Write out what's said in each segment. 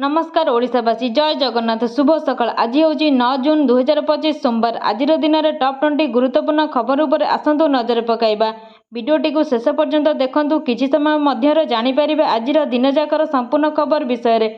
नमस्कार ओडिशावासी जय जगन्नाथ शुभ सकाळ। आज हूँ 9 जून 2025 सोमवार। आज दिन में टॉप 20 गुरुत्वपूर्ण खबर उपर आसतु नजर पकाइबा। वीडियोटी को शेष पर्यंत देखंतु। किछि समय मध्य जानिपारे आज दिन जाकर संपूर्ण खबर विषय।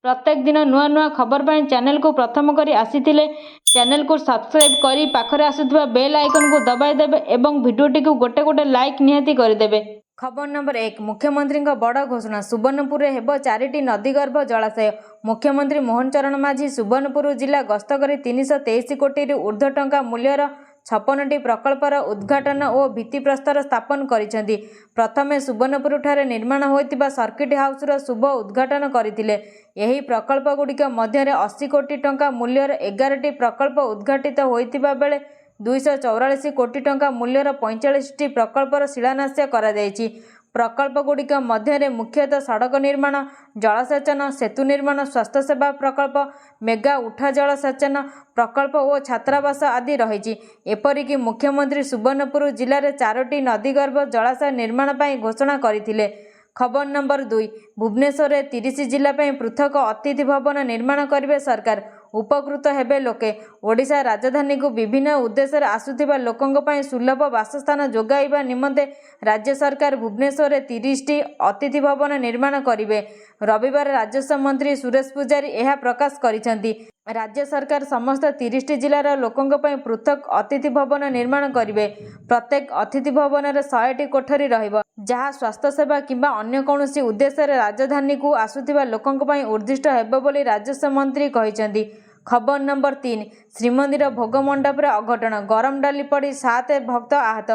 प्रत्येक दिन नुआ नुआ खबर पर चैनल को प्रथम करी आसीथिले चैनल को सब्सक्राइब करी पाखरे आसुथबा बेल आइकन को दबाई देबे एवं वीडियोटी को गोटे गोटे लाइक निहाती करदेबे। खबर नंबर 1 मुख्यमंत्री बड़ घोषणा। सुवर्णपुर में हेब 4टी नदीगर्भ जलाशय। मुख्यमंत्री मोहन चरण माझी सुवर्णपुर जिला गस्त कर 323 कोटी ऊर्ध्व टंका मूल्यर 56टी प्रकल्पर उद्घाटन और भित्तिप्रस्तर स्थापन करिसेंती। प्रथमे सुवर्णपुर ठारे निर्माण होइतिबा सर्किट हाउसर शुभ उद्घाटन करथिले। एही प्रकल्प गुड़िक मध्य 80 कोटी टंका मूल्यर 11टी प्रकल्प उद्घाटित होइतिबा बेले 244 कोटी टंका मूल्यर 45टी प्रकल्पर शिलान्यास करा जायछि। प्रकल्प गुड़िक मध्य मुख्यतः सड़क निर्माण, जलसेचन, सेतु निर्माण, स्वास्थ्य सेवा प्रकल्प, मेगा उठा जलसेचन प्रकल्प और छात्रावास आदि रही। एपरिक मुख्यमंत्री सुवर्णपुर जिले में 4टी नदीगर्भ जलाशय निर्माण पर घोषणा करथिले। खबर नंबर 2 भुवनेश्वर में 30 जिला पृथक अतिथि भवन निर्माण करेंगे सरकार। उपकृत हेबे लोके। ओडिशा राजधानी को विभिन्न उद्देश्य आसुथिबा लोकंक पई सुलभ बासस्थान जोगाइबा निमंते राज्य सरकार भुवनेश्वर में 30टी अतिथि भवन निर्माण करिवे। रविवार राजस्व मंत्री सुरेश पुजारी यह प्रकाश करिसेंती। राज्य सरकार समस्त 30टी जिलार लोकंक पई पृथक अतिथि भवन निर्माण करिवे। प्रत्येक अतिथि भवन में 100टी कोठरी रहिबो, जहाँ स्वास्थ्य सेवा किंबा अन्य कौनसी उद्देश्य राजधानी को आसुथिबा लोकंक पई उद्दिष्ट हेबो बोली राजस्व मंत्री कहिसेंती। खबर नंबर 3 श्रीमंदिर भोग मंडप अघटन। गरम डाली पड़ी 7 भक्त आहत।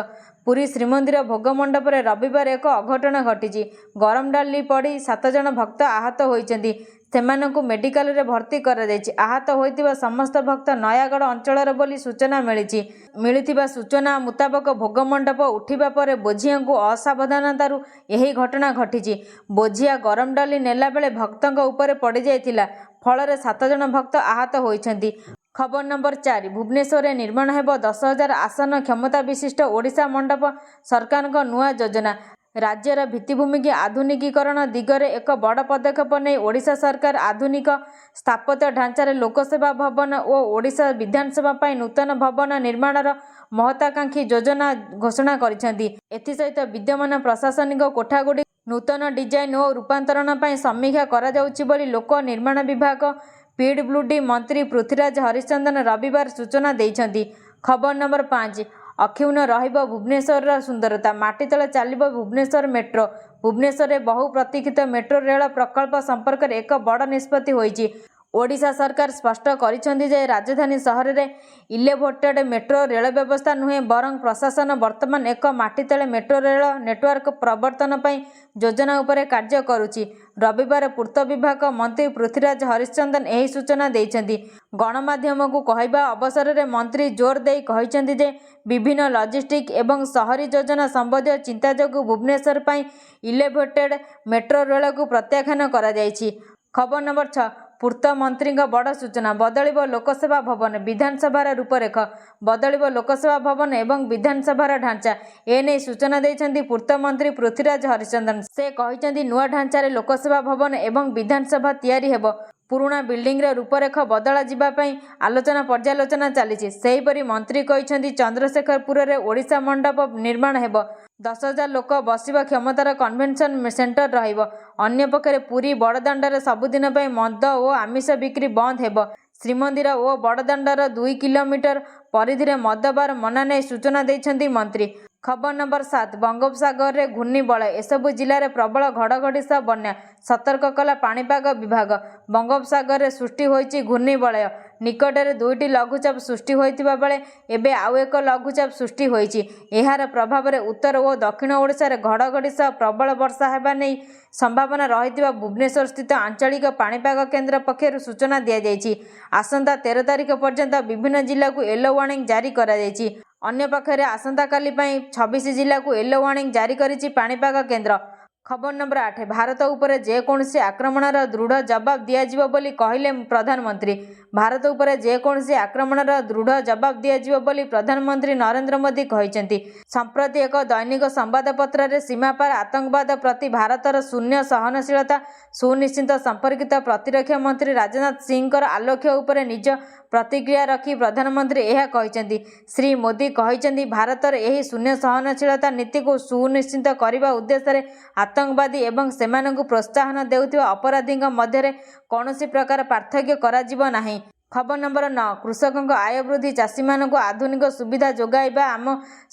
पुरी श्रीमंदिर भोग मंडप रविवार एक अघटन घटी। गरम डाली पड़ी 7 जन भक्त आहत होइछन्ती। सेमानंकु मेडिकल रे भर्ती करा जायछि। आहत होइतिबा समस्त भक्त नयागढ़ अंचलर बोली सूचना मिलिथिबा सूचना मुताबक भोग मंडप उठिबा परे बोझियाଙ୍କୁ असावधानतारु एही घटना घटिछि। बोझिया गरम डाली नेला बेले भक्तଙ୍କ उपरे पड़ी जायतिला। फल 7 जन भक्त आहत होइछन्ती। खबर नंबर 4 भुवनेश्वर में निर्माण हेब 10,000 आसन क्षमता विशिष्ट ओडिशा मंडप। सरकार नुआ योजना। राज्यर भित्तिभूमि की आधुनिकीकरण दिगरे एक बड़ पदक्षेप नहीं ओडिशा सरकार आधुनिक स्थापत्य ढांचार लोकसेवा भवन और ओडिशा विधानसभा पाई नूतन भवन निर्माणर महत्वाकांक्षी योजना घोषणा करिसेंती। एथिसहित विद्यमान प्रशासनिक कोठागुड़ी नूतन डिजाइन और रूपांतरण पाई समीक्षा करा जाउछि बोली लोक निर्माण विभाग पीडब्ल्यूडी मंत्री पृथ्वीराज हरिचंदन रविवार सूचना देइछन्ती। खबर नंबर 5 अक्षुण्ण रहिबो भुवनेश्वर सुंदरता। माटी तले चलिबो भुवनेश्वर मेट्रो। भुवनेश्वर में बहु प्रतीक्षित मेट्रो रेल प्रकल्प संपर्क में एक बड़ निष्पत्ति होइछि। ओडिशा सरकार स्पष्ट करिसेंती जे राजधानी सहर में इलेवेटेड मेट्रो रेल व्यवस्था नुहे बरं प्रशासन वर्तमान एक माटी तले मेट्रो रेल नेटवर्क प्रवर्तन पई योजना उपरे कार्य करुछि। रविवार पूर्त विभाग मंत्री पृथ्वीराज हरिचंदन यही सूचना देइछन्ती। गणमाध्यम को कहवा अवसर में मंत्री जोर दे कहिसेंती जे विभिन्न लॉजिस्टिक एवं शहरी योजना संबंधी चिंता जोगु भुवनेश्वर पई इलेवेटेड मेट्रो रेल को प्रत्याख्यान करा जायछि। खबर नंबर 6 पूर्त मंत्री बड़ सूचना। बदलिब लोकसेवा भवन विधानसभार रूपरेख। बदलिब लोकसेवा भवन एवं विधानसभार ढांचा। एने सूचना देइछन्ती पूर्त मंत्री पृथ्वीराज हरिचंदन। से कहिसेंती नुआ ढांचारे लोकसेवा भवन एवं विधानसभा तैयारी हेब। पुराणा बिल्डिंग रे रूपरेख बदला जिबा पई आलोचना पर्यालोचना चली। सेहीपरि मंत्री कहिसेंती चंद्रशेखरपुर रे ओडिशा मंडप निर्माण हेब। 10,000 लोक बसिबा क्षमतार कन्वेंशन सेंटर रहिब। अन्य पक्षरे पुरी बड़दाण्डर सबुदिन पई मद और आमिष बिक्री बंद हेब। श्रीमंदिर और बड़दाण्डर 2 किलोमीटर परिधि में मद बार मना नहीं सूचना देइछन्ती मंत्री। खबर नंबर 7 बंगोपसागर रे घूर्णिबलय। एसबु जिले में प्रबल घड़घड़ी सह बन्या सतर्क कला पाणीपाग विभाग। बंगोपसागर रे सृष्टि होइछि घूर्णिबलय। निकटरे 2टी लघुचाप सृष्टि होइतिबा बेले एबे आउ एक लघुचाप सृष्टि होइछि। एहार प्रभाव में उत्तर और दक्षिण ओडिशा रे घड़घड़ी सह प्रबल वर्षा हेबा नै संभावना रहितिबा भुवनेश्वर स्थित आंचलिक पाणीपाग केन्द्र पक्षरु सूचना दिया जायछि। आसंता 13 तारिख पर्यंत विभिन्न जिला को येलो वार्निंग जारी करा जायछि। अन्य पक्षरे आसंता काली 26 जिला को येलो वार्निंग जारी करिछि पाणीपाग केन्द्र। खबर नंबर 8 भारत उपरे जेकोसी आक्रमणर दृढ़ जवाब दियाजिबो बोली कहिले प्रधानमंत्री। भारत उपरे जेकोसी आक्रमणर दृढ़ जवाब दियाजिबो बोली प्रधानमंत्री नरेंद्र मोदी कहिसेंती। संप्रति एक दैनिक संवादपत्र रे सीमापार आतंकवाद प्रति भारतर शून्य सहनशीलता ସୁନିଶ୍ଚିତ ସମ୍ପର୍କିତ ପ୍ରତିରକ୍ଷା ମନ୍ତ୍ରୀ ରାଜନାଥ ସିଂଙ୍କର ଆଲୋକ୍ୟ ଉପରେ ନିଜ ପ୍ରତିକ୍ରିୟା ରଖି ପ୍ରଧାନମନ୍ତ୍ରୀ ଏହା କହିଛନ୍ତି। ଶ୍ରୀ ମୋଦି କହିଛନ୍ତି ଭାରତର ଏହି ଶୂନ୍ୟ ସହନଶୀଳତା ନୀତିକୁ ସୁନିଶ୍ଚିତ କରିବା ଉଦ୍ଦେଶ୍ୟରେ ଆତଙ୍କବାଦୀ ଏବଂ ସେମାନଙ୍କୁ ପ୍ରୋତ୍ସାହନ ଦେଉଥିବା ଅପରାଧୀଙ୍କ ମଧ୍ୟରେ କୌଣସି ପ୍ରକାର ପାର୍ଥକ୍ୟ କରାଯିବ ନାହିଁ। ଖବର ନମ୍ବର 9 କୃଷକଙ୍କ ଆୟ ବୃଦ୍ଧି ଚାଷୀମାନଙ୍କୁ ଆଧୁନିକ ସୁବିଧା ଯୋଗାଇବା ଆମ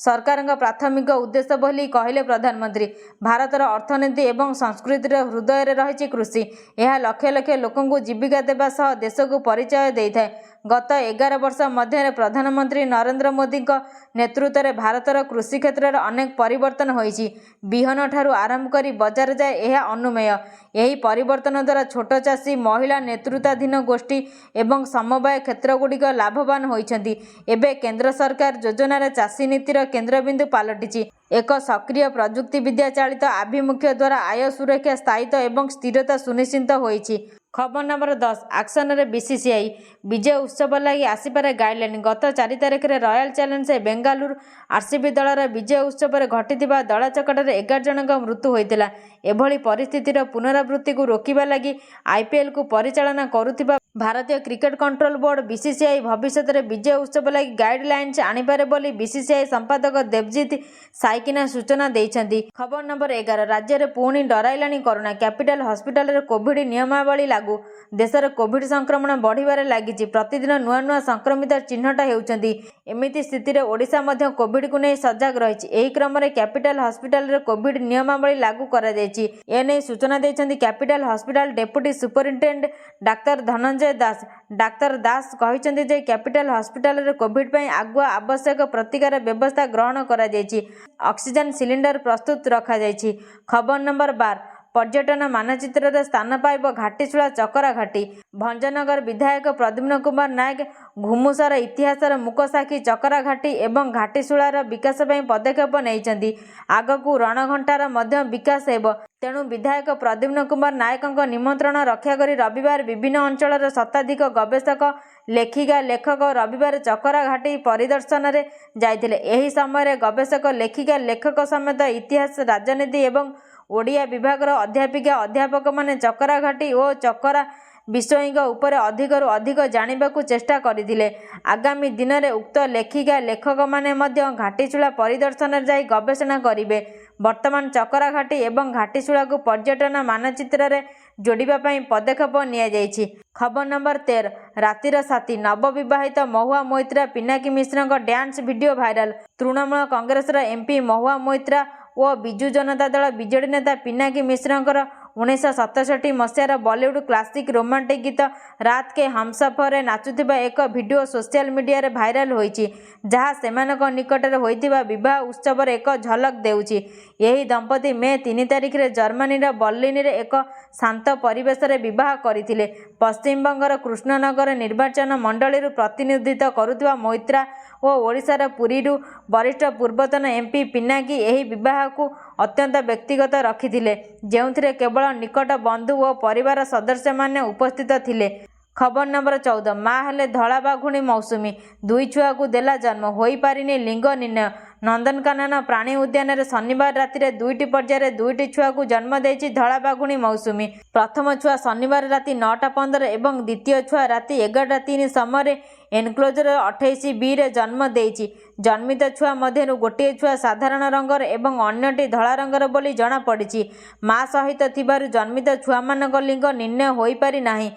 ସରକାରଙ୍କ ପ୍ରାଥମିକ ଉଦ୍ଦେଶ୍ୟ ବୋଲି କହିଲେ ପ୍ରଧାନମନ୍ତ୍ରୀ। ଭାରତର ଅର୍ଥନୀତି ଏବଂ ସଂସ୍କୃତିର ହୃଦୟରେ ରହିଛି କୃଷି। ଏହା ଲକ୍ଷ ଲକ୍ଷ ଲୋକଙ୍କୁ ଜୀବିକା ଦେବା ସହ ଦେଶକୁ ପରିଚୟ ଦେଇଥାଏ। ଗତ 11 ବର୍ଷ ମଧ୍ୟରେ ପ୍ରଧାନମନ୍ତ୍ରୀ ନରେନ୍ଦ୍ର ମୋଦିଙ୍କ ନେତୃତ୍ୱରେ ଭାରତର କୃଷି କ୍ଷେତ୍ରରେ ଅନେକ ପରିବର୍ତ୍ତନ ହୋଇଛି। ବିହନ ଠାରୁ ଆରମ୍ଭ କରି ବଜାର ଯାଏ ଏହା ଅନୁମେୟ। ଏହି ପରିବର୍ତ୍ତନ ଦ୍ୱାରା ଛୋଟ ଚାଷୀ, ମହିଳା, ନେତୃତ୍ୱାଧୀନ ଗୋଷ୍ଠୀ ଏବଂ ସମବାୟ କ୍ଷେତ୍ରଗୁଡ଼ିକ ଲାଭବାନ ହୋଇଛନ୍ତି। ଏବେ କେନ୍ଦ୍ର ସରକାର ଯୋଜନାରେ ଚାଷୀ ନୀତିର କେନ୍ଦ୍ରବିନ୍ଦୁ ପାଲଟିଛି। ଏକ ସକ୍ରିୟ ପ୍ରଯୁକ୍ତିବିଦ୍ୟା ଚାଳିତ ଆଭିମୁଖ୍ୟ ଦ୍ୱାରା ଆୟ ସୁରକ୍ଷା, ସ୍ଥାୟିତ୍ୱ ଏବଂ ସ୍ଥିରତା ସୁନିଶ୍ଚିତ ହୋଇଛି। ଖବର ନମ୍ବର 10 ଆକ୍ସନରେ ବିସିସିଆଇ ବିଜୟ ଉତ୍ସବ ଲାଗି ଆସିପାରେ ଗାଇଡଲାଇନ୍। ଗତ 4 ତାରିଖରେ ରୟାଲ ଚ୍ୟାଲେଞ୍ଜର୍ସ ବେଙ୍ଗାଲୁରୁ ଆରସିବି ଦଳର ବିଜୟ ଉତ୍ସବରେ ଘଟିଥିବା ଦଳାଚକଟାରେ 11 ଜଣଙ୍କ ମୃତ୍ୟୁ ହୋଇଥିଲା। ଏଭଳି ପରିସ୍ଥିତିର ପୁନରାବୃତ୍ତିକୁ ରୋକିବା ଲାଗି ଆଇପିଏଲ୍କୁ ପରିଚାଳନା କରୁଥିବା ଭାରତୀୟ କ୍ରିକେଟ କଣ୍ଟ୍ରୋଲ ବୋର୍ଡ ବିସିସିଆଇ ଭବିଷ୍ୟତରେ ବିଜୟ ଉତ୍ସବ ଲାଗି ଗାଇଡଲାଇନ୍ସ ଆଣିପାରେ ବୋଲି ବିସିସିଆଇ ସମ୍ପାଦକ ଦେବଜିତ୍ ସାଇକିନା ସୂଚନା ଦେଇଛନ୍ତି। ଖବର ନମ୍ବର 11 ରାଜ୍ୟରେ ପୁଣି ଡରାଇଲାଣି କରୋନା। କ୍ୟାପିଟାଲ ହସ୍ପିଟାଲରେ କୋଭିଡ ନିୟମାବଳୀ ଲାଗୁ। ଦେଶରେ କୋଭିଡ ସଂକ୍ରମଣ ବଢ଼ିବାରେ ଲାଗିଛି। ପ୍ରତିଦିନ ନୂଆ ନୂଆ ସଂକ୍ରମିତ ଚିହ୍ନଟ ହେଉଛନ୍ତି। ଏମିତି ସ୍ଥିତିରେ ଓଡ଼ିଶା ମଧ୍ୟ କୋଭିଡକୁ ନେଇ ସଜାଗ ରହିଛି। ଏହି କ୍ରମରେ କ୍ୟାପିଟାଲ ହସ୍ପିଟାଲରେ କୋଭିଡ ନିୟମାବଳୀ ଲାଗୁ କରାଯାଇଛି। ଏନେଇ ସୂଚନା ଦେଇଛନ୍ତି କ୍ୟାପିଟାଲ ହସ୍ପିଟାଲ ଡେପୁଟି ସୁପରିନଟେଣ୍ଡେଣ୍ଟ ଡାକ୍ତର ଧନଞ୍ଜୟ ଦାସ। ଡାକ୍ତର ଦାସ କହିଛନ୍ତି ଯେ କ୍ୟାପିଟାଲ ହସ୍ପିଟାଲରେ କୋଭିଡ ପାଇଁ ଆଗୁଆ ଆବଶ୍ୟକ ପ୍ରତିକାର ବ୍ୟବସ୍ଥା ଗ୍ରହଣ କରାଯାଇଛି। ଅକ୍ସିଜେନ ସିଲିଣ୍ଡର ପ୍ରସ୍ତୁତ ରଖାଯାଇଛି। ଖବର ନମ୍ବର 12 ପର୍ଯ୍ୟଟନ ମାନଚିତ୍ରରେ ସ୍ଥାନ ପାଇବ ଘାଟିଶୁଳା ଚକରା ଘାଟି। ଭଞ୍ଜନଗର ବିଧାୟକ ପ୍ରଦ୍ୟୁମ୍ନ କୁମାର ନାୟକ ଘୁମୁସର ଇତିହାସର ମୂକ ସାକ୍ଷୀ ଚକରା ଘାଟି ଏବଂ ଘାଟିଶୁଳାର ବିକାଶ ପାଇଁ ପଦକ୍ଷେପ ନେଇଛନ୍ତି। ଆଗକୁ ରଣଘଣ୍ଟାର ମଧ୍ୟ ବିକାଶ ହେବ। ତେଣୁ ବିଧାୟକ ପ୍ରଦ୍ୟୁମ୍ନ କୁମାର ନାୟକଙ୍କ ନିମନ୍ତ୍ରଣ ରକ୍ଷା କରି ରବିବାର ବିଭିନ୍ନ ଅଞ୍ଚଳର ଶତାଧିକ ଗବେଷକ, ଲେଖିକା, ଲେଖକ ରବିବାର ଚକରା ଘାଟି ପରିଦର୍ଶନରେ ଯାଇଥିଲେ। ଏହି ସମୟରେ ଗବେଷକ, ଲେଖିକା, ଲେଖକ ସମେତ ଇତିହାସ, ରାଜନୀତି ଏବଂ ଓଡ଼ିଆ ବିଭାଗର ଅଧ୍ୟାପିକା, ଅଧ୍ୟାପକମାନେ ଚକରା ଘାଟି ଓ ଚକରା ବିଷୟଙ୍କ ଉପରେ ଅଧିକରୁ ଅଧିକ ଜାଣିବାକୁ ଚେଷ୍ଟା କରିଥିଲେ। ଆଗାମୀ ଦିନରେ ଉକ୍ତ ଲେଖିକା, ଲେଖକମାନେ ମଧ୍ୟ ଘାଟିଶୁଳା ପରିଦର୍ଶନରେ ଯାଇ ଗବେଷଣା କରିବେ। ବର୍ତ୍ତମାନ ଚକରା ଘାଟି ଏବଂ ଘାଟିଶୁଳାକୁ ପର୍ଯ୍ୟଟନ ମାନଚିତ୍ରରେ ଯୋଡ଼ିବା ପାଇଁ ପଦକ୍ଷେପ ନିଆଯାଇଛି। ଖବର ନମ୍ବର 13 ରାତିର ସାଥୀ ନବବିବାହିତ ମହୁଆ ମୋଇତ୍ରା, ପିନାକୀ ମିଶ୍ରଙ୍କ ଡ୍ୟାନ୍ସ ଭିଡିଓ ଭାଇରାଲ। ତୃଣମୂଳ କଂଗ୍ରେସର ଏମ୍ପି ମହୁଆ ମୋଇତ୍ରା ଓ ବିଜୁ ଜନତା ଦଳ ବିଜେଡି ନେତା ପିନାକୀ ମିଶ୍ରଙ୍କର 1967 ମସିହାର ବଲିଉଡ୍ କ୍ଲାସିକ୍ ରୋମାଣ୍ଟିକ୍ ଗୀତ ରାତ କେ ହମସଫରରେ ନାଚୁଥିବା ଏକ ଭିଡିଓ ସୋସିଆଲ ମିଡିଆରେ ଭାଇରାଲ ହୋଇଛି, ଯାହା ସେମାନଙ୍କ ନିକଟରେ ହୋଇଥିବା ବିବାହ ଉତ୍ସବର ଏକ ଝଲକ ଦେଉଛି। ଏହି ଦମ୍ପତି ମେ 3 ତାରିଖରେ ଜର୍ମାନୀର ବର୍ଲିନରେ ଏକ ଶାନ୍ତ ପରିବେଶରେ ବିବାହ କରିଥିଲେ। ପଶ୍ଚିମବଙ୍ଗର କୃଷ୍ଣନଗର ନିର୍ବାଚନ ମଣ୍ଡଳୀରୁ ପ୍ରତିନିଧିତ୍ୱ କରୁଥିବା ମୋଇତ୍ରା ଓ ଓଡ଼ିଶାର ପୁରୀରୁ ବରିଷ୍ଠ ପୂର୍ବତନ ଏମ୍ପି ପିନାକୀ ଏହି ବିବାହକୁ ଅତ୍ୟନ୍ତ ବ୍ୟକ୍ତିଗତ ରଖିଥିଲେ, ଯେଉଁଥିରେ କେବଳ ନିକଟ ବନ୍ଧୁ ଓ ପରିବାର ସଦସ୍ୟମାନେ ଉପସ୍ଥିତ ଥିଲେ। ଖବର ନମ୍ବର 14 ମା ହେଲେ ଧଳା ବାଘୁଣୀ ମୌସୁମୀ, 2 ଛୁଆକୁ ଦେଲା ଜନ୍ମ, ହୋଇପାରିନି ଲିଙ୍ଗ ନିର୍ଣ୍ଣୟ। ନନ୍ଦନକାନନ ପ୍ରାଣୀ ଉଦ୍ୟାନରେ ଶନିବାର ରାତିରେ 2ଟି ପର୍ଯ୍ୟାୟରେ 2ଟି ଛୁଆକୁ ଜନ୍ମ ଦେଇଛି ଧଳା ବାଘୁଣୀ ମୌସୁମୀ। ପ୍ରଥମ ଛୁଆ ଶନିବାର ରାତି 9:15 ଏବଂ ଦ୍ୱିତୀୟ ଛୁଆ ରାତି 11:03 ସମୟରେ ଏନକ୍ଲୋଜର 28Bରେ ଜନ୍ମ ଦେଇଛି। ଜନ୍ମିତ ଛୁଆ ମଧ୍ୟରୁ ଗୋଟିଏ ଛୁଆ ସାଧାରଣ ରଙ୍ଗର ଏବଂ ଅନ୍ୟଟି ଧଳା ରଙ୍ଗର ବୋଲି ଜଣାପଡ଼ିଛି। ମା ସହିତ ଥିବାରୁ ଜନ୍ମିତ ଛୁଆମାନଙ୍କ ଲିଙ୍ଗ ନିର୍ଣ୍ଣୟ ହୋଇପାରି ନାହିଁ।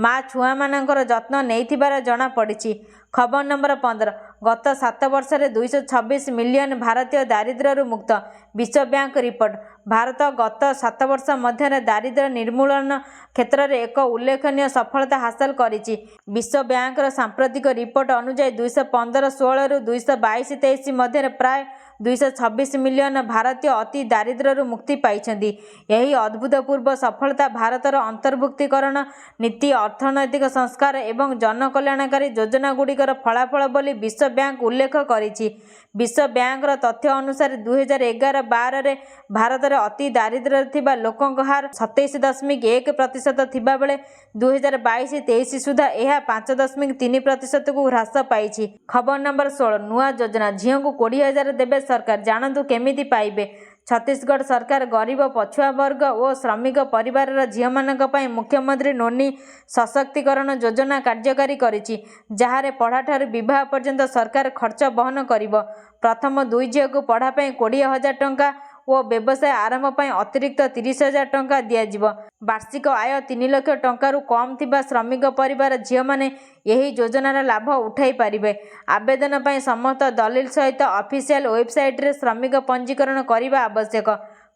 ମା ଛୁଆମାନଙ୍କର ଯତ୍ନ ନେଇଥିବାର ଜଣାପଡ଼ିଛି। ଖବର ନମ୍ବର 15 ଗତ 7 ବର୍ଷରେ 226 ମିଲିୟନ ଭାରତୀୟ ଦାରିଦ୍ର୍ୟରୁ ମୁକ୍ତ, ବିଶ୍ୱ ବ୍ୟାଙ୍କ ରିପୋର୍ଟ। ଭାରତ ଗତ 7 ବର୍ଷ ମଧ୍ୟରେ ଦାରିଦ୍ର୍ୟ ନିର୍ମୂଳନ କ୍ଷେତ୍ରରେ ଏକ ଉଲ୍ଲେଖନୀୟ ସଫଳତା ହାସଲ କରିଛି। ବିଶ୍ୱ ବ୍ୟାଙ୍କର ସାମ୍ପ୍ରତିକ ରିପୋର୍ଟ ଅନୁଯାୟୀ 2015-16ରୁ 2022-23 ମଧ୍ୟରେ ପ୍ରାୟ 226 ମିଲିୟନ ଭାରତୀୟ ଅତି ଦାରିଦ୍ର୍ୟରୁ ମୁକ୍ତି ପାଇଛନ୍ତି। ଏହି ଅଭୂତପୂର୍ବ ସଫଳତା ଭାରତର ଅନ୍ତର୍ଭୁକ୍ତିକରଣ ନୀତି, ଅର୍ଥନୈତିକ ସଂସ୍କାର ଏବଂ ଜନକଲ୍ୟାଣକାରୀ ଯୋଜନାଗୁଡ଼ିକର ଫଳାଫଳ ବୋଲି ବିଶ୍ୱ ବ୍ୟାଙ୍କ ଉଲ୍ଲେଖ କରିଛି। ବିଶ୍ୱ ବ୍ୟାଙ୍କର ତଥ୍ୟ ଅନୁସାରେ 2011-12ରେ ଭାରତରେ ଅତି ଦାରିଦ୍ର୍ୟରେ ଥିବା ଲୋକଙ୍କ ହାର 27.1% ଥିବାବେଳେ 2022-23 ସୁଦ୍ଧା ଏହା 5.3%କୁ ହ୍ରାସ ପାଇଛି। ଖବର ନମ୍ବର 16 ନୂଆ ଯୋଜନା, ଝିଅଙ୍କୁ 20,000 ଦେବେ ସରକାର, ଜାଣନ୍ତୁ କେମିତି ପାଇବେ। ଛତିଶଗଡ଼ ସରକାର ଗରିବ ପଛୁଆ ବର୍ଗ ଓ ଶ୍ରମିକ ପରିବାରର ଝିଅମାନଙ୍କ ପାଇଁ ମୁଖ୍ୟମନ୍ତ୍ରୀ ନୋନି ସଶକ୍ତିକରଣ ଯୋଜନା କାର୍ଯ୍ୟକାରୀ କରିଛି, ଯାହାରେ ପଢ଼ାଠାରୁ ବିବାହ ପର୍ଯ୍ୟନ୍ତ ସରକାର ଖର୍ଚ୍ଚ ବହନ କରିବ। ପ୍ରଥମ 2 ଝିଅକୁ ପଢ଼ା ପାଇଁ 20,000 ଟଙ୍କା ଓ ବ୍ୟବସାୟ ଆରମ୍ଭ ପାଇଁ ଅତିରିକ୍ତ 30,000 ଟଙ୍କା ଦିଆଯିବ। ବାର୍ଷିକ ଆୟ 3 ଲକ୍ଷ ଟଙ୍କାରୁ କମ୍ ଥିବା ଶ୍ରମିକ ପରିବାର ଝିଅମାନେ ଏହି ଯୋଜନାର ଲାଭ ଉଠାଇ ପାରିବେ। ଆବେଦନ ପାଇଁ ସମସ୍ତ ଦଲିଲ ସହିତ ଅଫିସିଆଲ ୱେବସାଇଟରେ ଶ୍ରମିକ ପଞ୍ଜୀକରଣ କରିବା ଆବଶ୍ୟକ।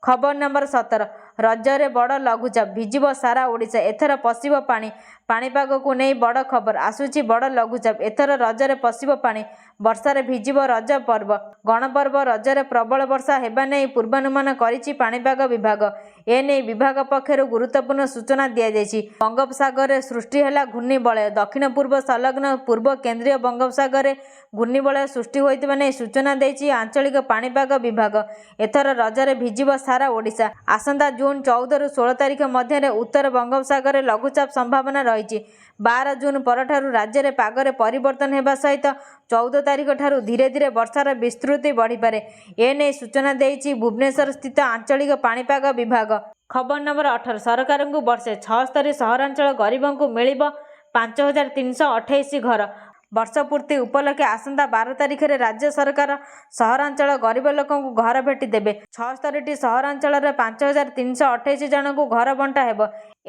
ଖବର ନମ୍ବର 17 ରଜରେ ବଡ଼ ଲଘୁଚାପ, ଭିଜିବ ସାରା ଓଡ଼ିଶା, ଏଥର ପଶିବ ପାଣି। ପାଣିପାଗକୁ ନେଇ ବଡ଼ ଖବର, ଆସୁଛି ବଡ଼ ଲଘୁଚାପ, ଏଥର ରଜରେ ପଶିବ ପାଣି। ବର୍ଷାରେ ଭିଜିବ ରଜ ପର୍ବ। ଗଣପର୍ବ ରଜରେ ପ୍ରବଳ ବର୍ଷା ହେବା ନେଇ ପୂର୍ବାନୁମାନ କରିଛି ପାଣିପାଗ ବିଭାଗ। ଏନେଇ ବିଭାଗ ପକ୍ଷରୁ ଗୁରୁତ୍ୱପୂର୍ଣ୍ଣ ସୂଚନା ଦିଆଯାଇଛି। ବଙ୍ଗୋପସାଗରରେ ସୃଷ୍ଟି ହେଲା ଘୂର୍ଣ୍ଣିବଳୟ। ଦକ୍ଷିଣ ପୂର୍ବ ସଂଲଗ୍ନ ପୂର୍ବ କେନ୍ଦ୍ରୀୟ ବଙ୍ଗୋପସାଗରରେ ଘୂର୍ଣ୍ଣିବଳୟ ସୃଷ୍ଟି ହୋଇଥିବା ନେଇ ସୂଚନା ଦେଇଛି ଆଞ୍ଚଳିକ ପାଣିପାଗ ବିଭାଗ। ଏଥର ରଜରେ ଭିଜିବ ସାରା ଓଡ଼ିଶା। ଆସନ୍ତା ଜୁନ୍ 14ରୁ 16 ତାରିଖ ମଧ୍ୟରେ ଉତ୍ତର ବଙ୍ଗୋପସାଗରରେ ଲଘୁଚାପ ସମ୍ଭାବନା ରହିଛି। 12 ଜୁନ୍ ପରଠାରୁ ରାଜ୍ୟରେ ପାଗରେ ପରିବର୍ତ୍ତନ ହେବା ସହିତ 14 ତାରିଖ ଠାରୁ ଧୀରେ ଧୀରେ ବର୍ଷାର ବିସ୍ତୃତି ବଢ଼ିପାରେ। ଏନେଇ ସୂଚନା ଦେଇଛି ଭୁବନେଶ୍ୱର ସ୍ଥିତ ଆଞ୍ଚଳିକ ପାଣିପାଗ ବିଭାଗ। ଖବର ନମ୍ବର 18 ସରକାରଙ୍କୁ ବର୍ଷେ 76 ସହରାଞ୍ଚଳ ଗରିବଙ୍କୁ ମିଳିବ 5,328 ଘର। ବର୍ଷ ପୂର୍ତ୍ତି ଉପଲକ୍ଷେ ଆସନ୍ତା 12 ତାରିଖରେ ରାଜ୍ୟ ସରକାର ସହରାଞ୍ଚଳ ଗରିବ ଲୋକଙ୍କୁ ଘର ଭେଟି ଦେବେ। 76ଟି ସହରାଞ୍ଚଳରେ 5,328 ଜଣଙ୍କୁ ଘର ବଣ୍ଟା ହେବ।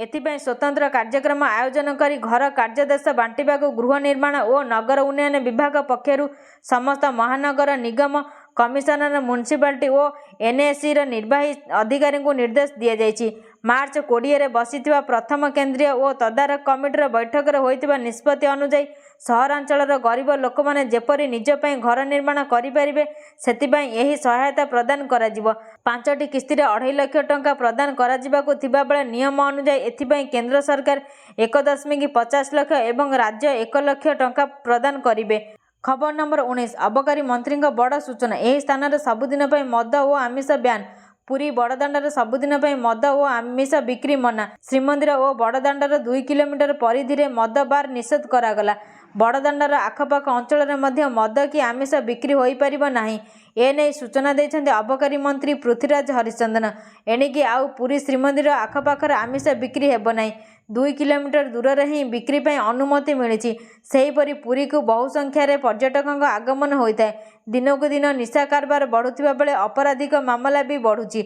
ଏଥିପାଇଁ ସ୍ୱତନ୍ତ୍ର କାର୍ଯ୍ୟକ୍ରମ ଆୟୋଜନ କରି ଘର କାର୍ଯ୍ୟଦେଶ ବାଣ୍ଟିବାକୁ ଗୃହ ନିର୍ମାଣ ଓ ନଗର ଉନ୍ନୟନ ବିଭାଗ ପକ୍ଷରୁ ସମସ୍ତ ମହାନଗର ନିଗମ କମିଶନର, ମ୍ୟୁନିସିପାଲିଟି ଓ ଏନ୍ଏସିର ନିର୍ବାହୀ ଅଧିକାରୀଙ୍କୁ ନିର୍ଦ୍ଦେଶ ଦିଆଯାଇଛି। ମାର୍ଚ୍ଚ 20ରେ ବସିଥିବା ପ୍ରଥମ କେନ୍ଦ୍ରୀୟ ଓ ତଦାରଖ କମିଟିର ବୈଠକରେ ହୋଇଥିବା ନିଷ୍ପତ୍ତି ଅନୁଯାୟୀ ସହରାଞ୍ଚଳର ଗରିବ ଲୋକମାନେ ଯେପରି ନିଜ ପାଇଁ ଘର ନିର୍ମାଣ କରିପାରିବେ, ସେଥିପାଇଁ ଏହି ସହାୟତା ପ୍ରଦାନ କରାଯିବ। 5ଟି କିସ୍ତିରେ 2.5 ଲକ୍ଷ ଟଙ୍କା ପ୍ରଦାନ କରାଯିବାକୁ ଥିବାବେଳେ ନିୟମ ଅନୁଯାୟୀ ଏଥିପାଇଁ କେନ୍ଦ୍ର ସରକାର 1.50 ଲକ୍ଷ ଏବଂ ରାଜ୍ୟ 1 ଲକ୍ଷ ଟଙ୍କା ପ୍ରଦାନ କରିବେ। ଖବର ନମ୍ବର 19 ଅବକାରୀ ମନ୍ତ୍ରୀଙ୍କ ବଡ଼ ସୂଚନା, ଏହି ସ୍ଥାନରେ ସବୁଦିନ ପାଇଁ ମଦ ଓ ଆମିଷ ବ୍ୟାନ୍। ପୁରୀ ବଡ଼ଦାଣ୍ଡରେ ସବୁଦିନ ପାଇଁ ମଦ ଓ ଆମିଷ ବିକ୍ରି ମନା। ଶ୍ରୀମନ୍ଦିର ଓ ବଡ଼ଦାଣ୍ଡର 2 କିଲୋମିଟର ପରିଧିରେ ମଦ ବାର୍ ନିଷେଧ କରାଗଲା। ବଡ଼ଦାଣ୍ଡର ଆଖପାଖ ଅଞ୍ଚଳରେ ମଧ୍ୟ ମଦ କି ଆମିଷ ବିକ୍ରି ହୋଇପାରିବ ନାହିଁ। ଏନେଇ ସୂଚନା ଦେଇଛନ୍ତି ଅବକାରୀ ମନ୍ତ୍ରୀ ପୃଥ୍ୱୀରାଜ ହରିଚନ୍ଦନ। ଏଣିକି ଆଉ ପୁରୀ ଶ୍ରୀମନ୍ଦିର ଆଖପାଖରେ ଆମିଷ ବିକ୍ରି ହେବ ନାହିଁ। 2 କିଲୋମିଟର ଦୂରରେ ହିଁ ବିକ୍ରି ପାଇଁ ଅନୁମତି ମିଳିଛି। ସେହିପରି ପୁରୀକୁ ବହୁ ସଂଖ୍ୟାରେ ପର୍ଯ୍ୟଟକଙ୍କ ଆଗମନ ହୋଇଥାଏ। ଦିନକୁ ଦିନ ନିଶା କାରବାର ବଢ଼ୁଥିବା ବେଳେ ଅପରାଧିକ ମାମଲା ବି ବଢ଼ୁଛି।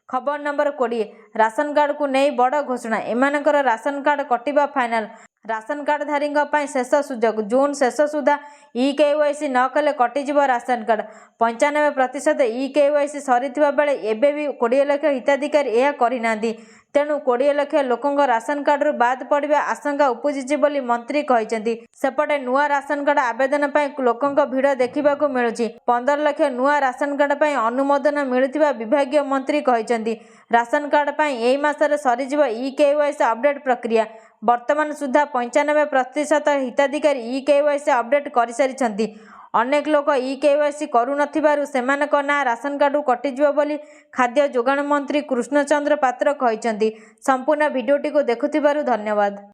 ଖବର ନମ୍ବର 20 ରାସନ କାର୍ଡକୁ ନେଇ ବଡ଼ ଘୋଷଣା, ଏମାନଙ୍କର ରାସନ କାର୍ଡ କଟିବା ଫାଇନାଲ। ରାସନ କାର୍ଡଧାରୀଙ୍କ ପାଇଁ ଶେଷ ସୁଯୋଗ, ଜୁନ୍ ଶେଷ ସୁଦ୍ଧା ଇ-KYC ନ କଲେ କଟିଯିବ ରାସନ କାର୍ଡ। 95% ଇ-KYC ସରିଥିବା ବେଳେ ଏବେ ବି 20 ଲକ୍ଷ ହିତାଧିକାରୀ ଏହା କରିନାହାନ୍ତି। ତେଣୁ 20 ଲକ୍ଷ ଲୋକଙ୍କ ରାସନ କାର୍ଡରୁ ବାଦ୍ ପଡ଼ିବା ଆଶଙ୍କା ଉପୁଜିଛି ବୋଲି ମନ୍ତ୍ରୀ କହିଛନ୍ତି। ସେପଟେ ନୂଆ ରାସନ କାର୍ଡ ଆବେଦନ ପାଇଁ ଲୋକଙ୍କ ଭିଡ଼ ଦେଖିବାକୁ ମିଳୁଛି। 15 ଲକ୍ଷ ନୂଆ ରାସନ କାର୍ଡ ପାଇଁ ଅନୁମୋଦନ ମିଳିଥିବା ବିଭାଗୀୟ ମନ୍ତ୍ରୀ କହିଛନ୍ତି। ରାସନ କାର୍ଡ ପାଇଁ ଏହି ମାସରେ ସରିଯିବ ଇ-KYC ଅପଡେଟ୍ ପ୍ରକ୍ରିୟା। ବର୍ତ୍ତମାନ ସୁଦ୍ଧା 95% ହିତାଧିକାରୀ ଇ-KYC ଅପଡେଟ୍ କରିସାରିଛନ୍ତି। ଅନେକ ଲୋକ ଇ-KYC କରୁନଥିବାରୁ ସେମାନଙ୍କ ନାଁ ରାସନ କାର୍ଡରୁ କଟିଯିବ ବୋଲି ଖାଦ୍ୟ ଯୋଗାଣ ମନ୍ତ୍ରୀ କୃଷ୍ଣଚନ୍ଦ୍ର ପାତ୍ର କହିଛନ୍ତି। ସମ୍ପୂର୍ଣ୍ଣ ଭିଡ଼ିଓଟିକୁ ଦେଖୁଥିବାରୁ ଧନ୍ୟବାଦ।